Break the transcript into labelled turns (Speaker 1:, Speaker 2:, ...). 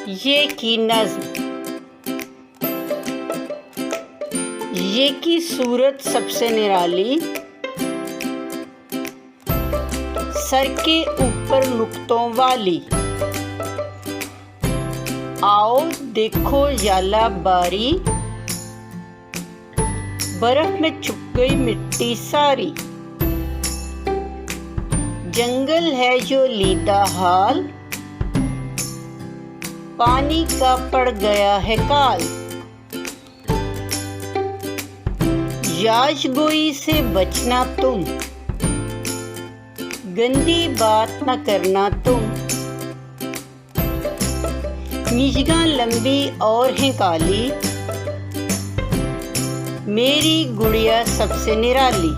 Speaker 1: ये की नज़्म। ये की सूरत सबसे निराली, सर के ऊपर नुक्तों वाली। आओ देखो याला बारी, बर्फ में छुप गई मिट्टी सारी। जंगल है जो लीदा हाल, पानी का पड़ गया है काल। याशगोई से बचना तुम, गंदी बात न करना तुम। निजगां लंबी और है काली, मेरी गुड़िया सबसे निराली।